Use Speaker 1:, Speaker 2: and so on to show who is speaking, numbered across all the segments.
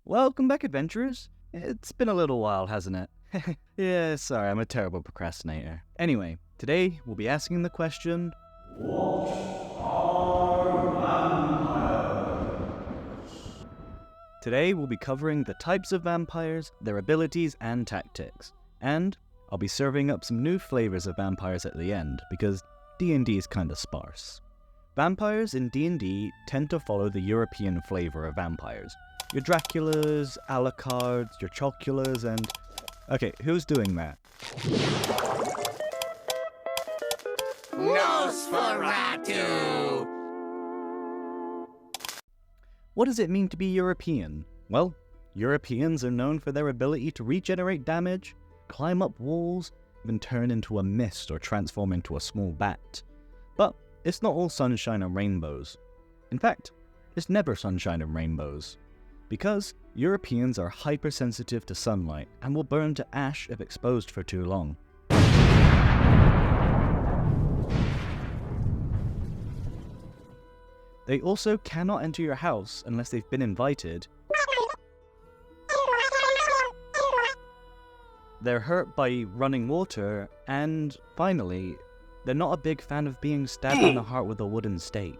Speaker 1: Welcome back, adventurers. It's been a little while, hasn't it? Yeah, sorry, I'm a terrible procrastinator. Anyway, today we'll be asking the question, what are vampires? Today we'll be covering the types of vampires, their abilities and tactics. And I'll be serving up some new flavors of vampires at the end, because D&D is kinda sparse. Vampires in D&D tend to follow the European flavor of vampires. Your Draculas, Alucards, your Choculas, and... Okay, who's doing that?
Speaker 2: Nosferatu!
Speaker 1: What does it mean to be European? Well, Europeans are known for their ability to regenerate damage, climb up walls, even turn into a mist or transform into a small bat. But it's not all sunshine and rainbows. In fact, it's never sunshine and rainbows. Because Europeans are hypersensitive to sunlight and will burn to ash if exposed for too long. They also cannot enter your house unless they've been invited. They're hurt by running water, and finally, they're not a big fan of being stabbed in the heart with a wooden stake.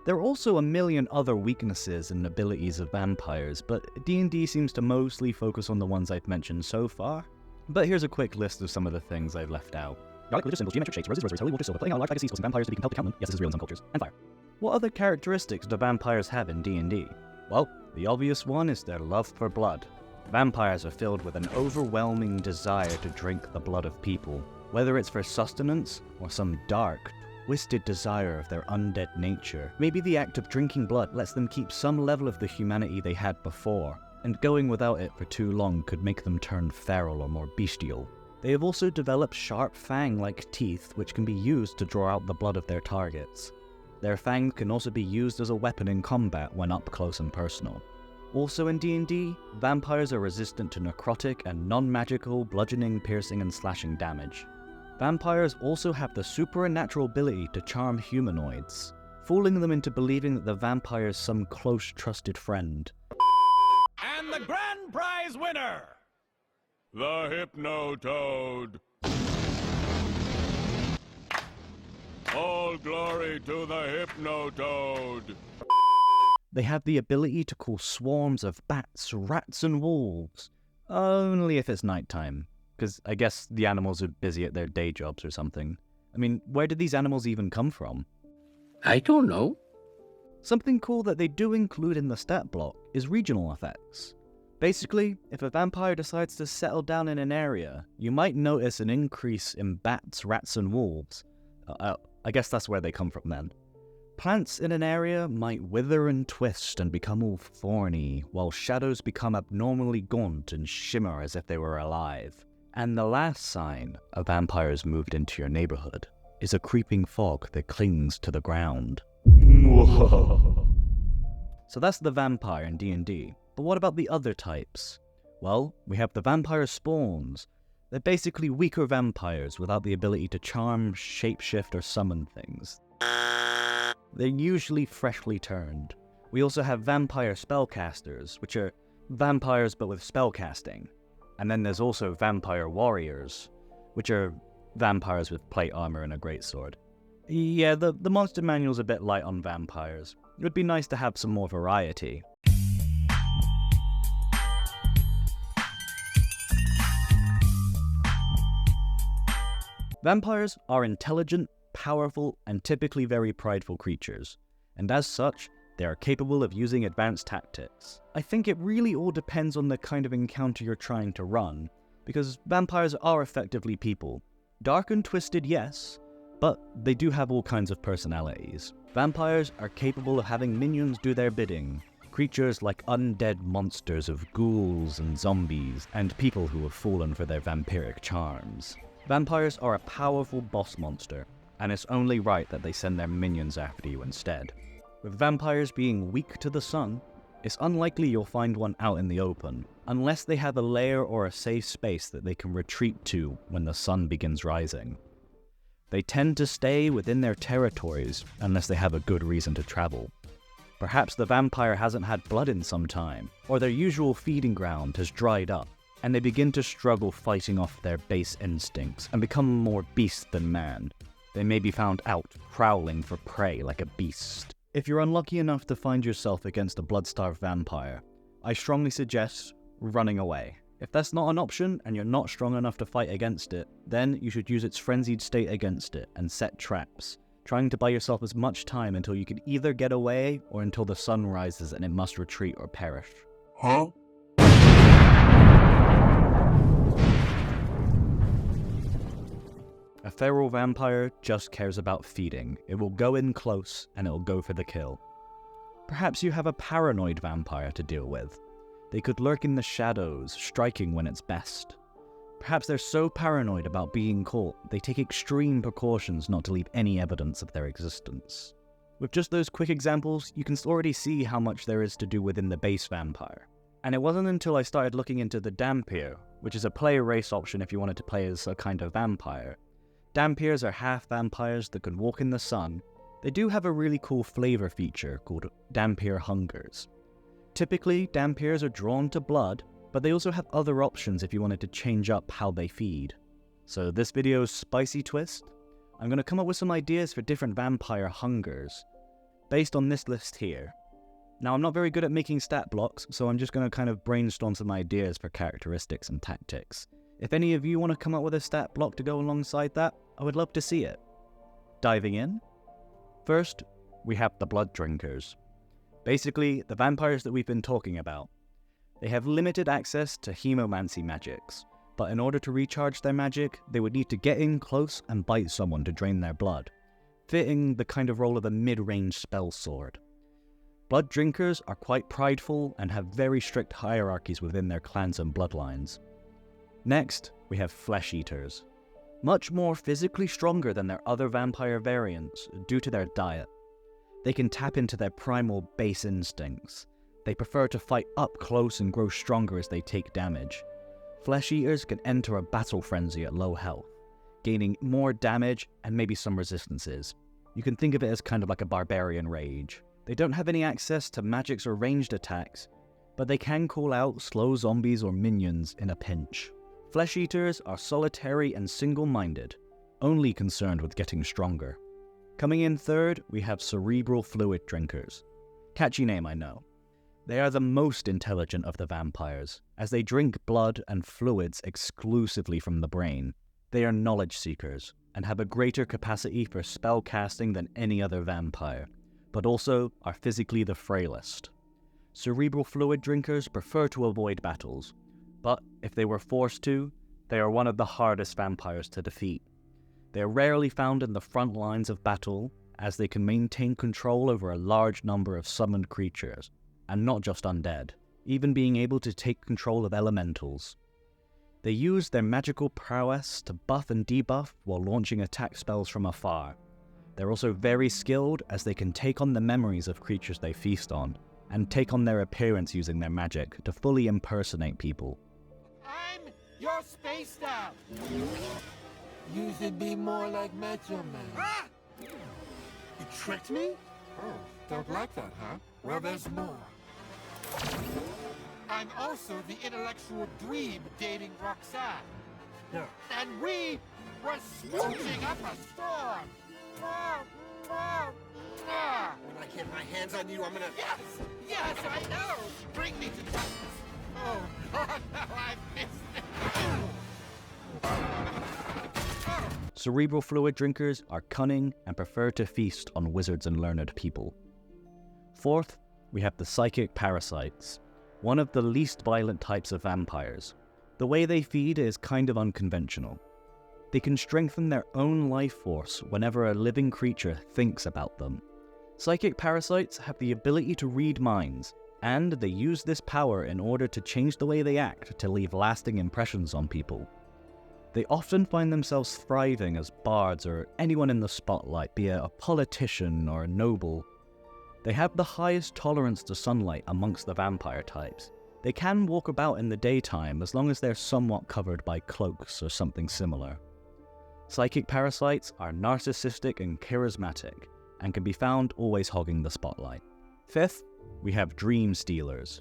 Speaker 1: There are also a million other weaknesses and abilities of vampires, but D&D seems to mostly focus on the ones I've mentioned so far. But here's a quick list of some of the things I've left out. Garlic, religious symbols, geometric shapes, roses, rosaries, holy water, silver, playing out large legacies, causing vampires to be compelled to count them. Yes, this is real in some cultures. And fire. What other characteristics do vampires have in D&D? Well, the obvious one is their love for blood. Vampires are filled with an overwhelming desire to drink the blood of people, whether it's for sustenance or some dark, twisted desire of their undead nature. Maybe the act of drinking blood lets them keep some level of the humanity they had before, and going without it for too long could make them turn feral or more bestial. They have also developed sharp fang-like teeth which can be used to draw out the blood of their targets. Their fangs can also be used as a weapon in combat when up close and personal. Also in D&D, vampires are resistant to necrotic and non-magical bludgeoning, piercing and slashing damage. Vampires also have the supernatural ability to charm humanoids, fooling them into believing that the vampire is some close trusted friend.
Speaker 2: And the grand prize winner, the Hypnotoad. All glory to the Hypnotoad.
Speaker 1: They have the ability to call swarms of bats, rats and wolves, only if it's nighttime. Because I guess the animals are busy at their day jobs or something. I mean, where did these animals even come from?
Speaker 3: I don't know.
Speaker 1: Something cool that they do include in the stat block is regional effects. Basically, if a vampire decides to settle down in an area, you might notice an increase in bats, rats and wolves. I guess that's where they come from then. Plants in an area might wither and twist and become all thorny, while shadows become abnormally gaunt and shimmer as if they were alive. And the last sign a vampire has moved into your neighborhood is a creeping fog that clings to the ground. Whoa. So that's the vampire in D&D. But what about the other types? Well, we have the vampire spawns. They're basically weaker vampires without the ability to charm, shapeshift, or summon things. They're usually freshly turned. We also have vampire spellcasters, which are vampires but with spellcasting. And then there's also vampire warriors, which are vampires with plate armor and a greatsword. Yeah, the monster manual's a bit light on vampires. It would be nice to have some more variety. Vampires are intelligent, powerful, and typically very prideful creatures, and as such, they are capable of using advanced tactics. I think it really all depends on the kind of encounter you're trying to run, because vampires are effectively people. Dark and twisted, yes, but they do have all kinds of personalities. Vampires are capable of having minions do their bidding, creatures like undead monsters of ghouls and zombies, and people who have fallen for their vampiric charms. Vampires are a powerful boss monster, and it's only right that they send their minions after you instead. With vampires being weak to the sun, it's unlikely you'll find one out in the open, unless they have a lair or a safe space that they can retreat to when the sun begins rising. They tend to stay within their territories unless they have a good reason to travel. Perhaps the vampire hasn't had blood in some time, or their usual feeding ground has dried up, and they begin to struggle fighting off their base instincts and become more beast than man. They may be found out prowling for prey like a beast. If you're unlucky enough to find yourself against a blood-starved vampire, I strongly suggest running away. If that's not an option and you're not strong enough to fight against it, then you should use its frenzied state against it and set traps, trying to buy yourself as much time until you can either get away or until the sun rises and it must retreat or perish.
Speaker 2: Huh?
Speaker 1: A feral vampire just cares about feeding. It will go in close and it will go for the kill. Perhaps you have a paranoid vampire to deal with. They could lurk in the shadows, striking when it's best. Perhaps they're so paranoid about being caught, they take extreme precautions not to leave any evidence of their existence. With just those quick examples, you can already see how much there is to do within the base vampire. And it wasn't until I started looking into the Dhampir, which is a player race option if you wanted to play as a kind of vampire. Dhampirs are half vampires that can walk in the sun. They do have a really cool flavor feature called Dhampir Hungers. Typically, Dhampirs are drawn to blood, but they also have other options if you wanted to change up how they feed. So this video's spicy twist, I'm going to come up with some ideas for different vampire hungers, based on this list here. Now I'm not very good at making stat blocks, so I'm just going to kind of brainstorm some ideas for characteristics and tactics. If any of you want to come up with a stat block to go alongside that, I would love to see it. Diving in. First, we have the blood drinkers. Basically, the vampires that we've been talking about. They have limited access to hemomancy magics, but in order to recharge their magic, they would need to get in close and bite someone to drain their blood, fitting the kind of role of a mid-range spell sword. Blood drinkers are quite prideful and have very strict hierarchies within their clans and bloodlines. Next, we have flesh eaters. Much more physically stronger than their other vampire variants due to their diet. They can tap into their primal base instincts. They prefer to fight up close and grow stronger as they take damage. Flesh eaters can enter a battle frenzy at low health, gaining more damage and maybe some resistances. You can think of it as kind of like a barbarian rage. They don't have any access to magics or ranged attacks, but they can call out slow zombies or minions in a pinch. Flesh eaters are solitary and single-minded, only concerned with getting stronger. Coming in third, we have cerebral fluid drinkers. Catchy name, I know. They are the most intelligent of the vampires, as they drink blood and fluids exclusively from the brain. They are knowledge seekers, and have a greater capacity for spell casting than any other vampire, but also are physically the frailest. Cerebral fluid drinkers prefer to avoid battles, but if they were forced to, they are one of the hardest vampires to defeat. They are rarely found in the front lines of battle, as they can maintain control over a large number of summoned creatures, and not just undead, even being able to take control of elementals. They use their magical prowess to buff and debuff while launching attack spells from afar. They're also very skilled, as they can take on the memories of creatures they feast on, and take on their appearance using their magic to fully impersonate people.
Speaker 4: You're spaced out. You should be more like Macho Man. Ah! You tricked me? Oh, don't like that, huh? Well, there's more. I'm also the intellectual dweeb dating Roxanne. Yeah. And we were smooching up a storm. When I get my hands on you, I'm gonna... Yes, I know. Bring me to justice. Oh, now I've missed it.
Speaker 1: Cerebral fluid drinkers are cunning and prefer to feast on wizards and learned people. Fourth, we have the psychic parasites, one of the least violent types of vampires. The way they feed is kind of unconventional. They can strengthen their own life force whenever a living creature thinks about them. Psychic parasites have the ability to read minds, and they use this power in order to change the way they act to leave lasting impressions on people. They often find themselves thriving as bards or anyone in the spotlight, be it a politician or a noble. They have the highest tolerance to sunlight amongst the vampire types. They can walk about in the daytime as long as they're somewhat covered by cloaks or something similar. Psychic parasites are narcissistic and charismatic, and can be found always hogging the spotlight. Fifth, we have Dream Stealers.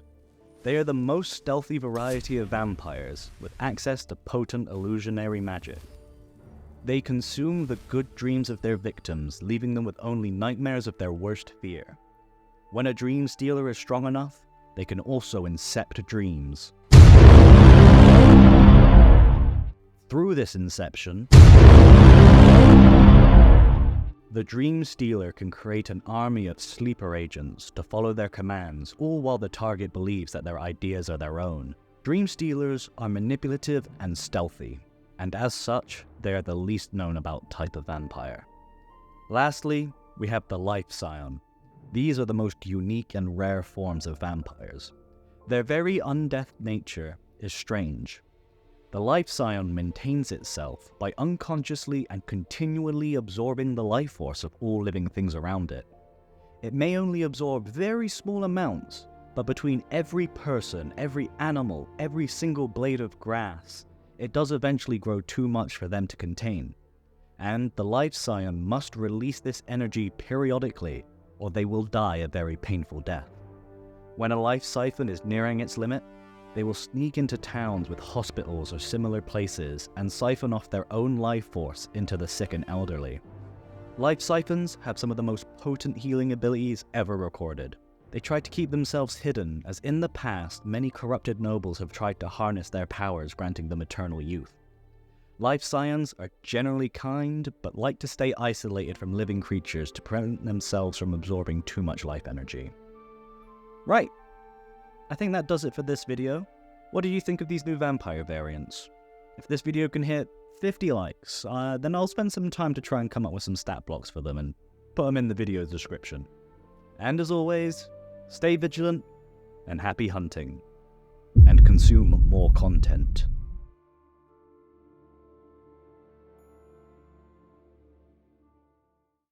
Speaker 1: They are the most stealthy variety of vampires, with access to potent illusionary magic. They consume the good dreams of their victims, leaving them with only nightmares of their worst fear. When a Dream Stealer is strong enough, they can also incept dreams. Through this inception, the Dream Stealer can create an army of sleeper agents to follow their commands, all while the target believes that their ideas are their own. Dream Stealers are manipulative and stealthy, and as such, they are the least known about type of vampire. Lastly, we have the Life Scion. These are the most unique and rare forms of vampires. Their very undeath nature is strange. The Life Scion maintains itself by unconsciously and continually absorbing the life force of all living things around it. It may only absorb very small amounts, but between every person, every animal, every single blade of grass, it does eventually grow too much for them to contain. And the Life Scion must release this energy periodically, or they will die a very painful death. When a life siphon is nearing its limit, they will sneak into towns with hospitals or similar places and siphon off their own life force into the sick and elderly. Life siphons have some of the most potent healing abilities ever recorded. They try to keep themselves hidden, as in the past many corrupted nobles have tried to harness their powers, granting them eternal youth. Life Scions are generally kind, but like to stay isolated from living creatures to prevent themselves from absorbing too much life energy. Right, I think that does it for this video. What do you think of these new vampire variants? If this video can hit 50 likes, then I'll spend some time to try and come up with some stat blocks for them and put them in the video description. And as always, stay vigilant and happy hunting, and consume more content.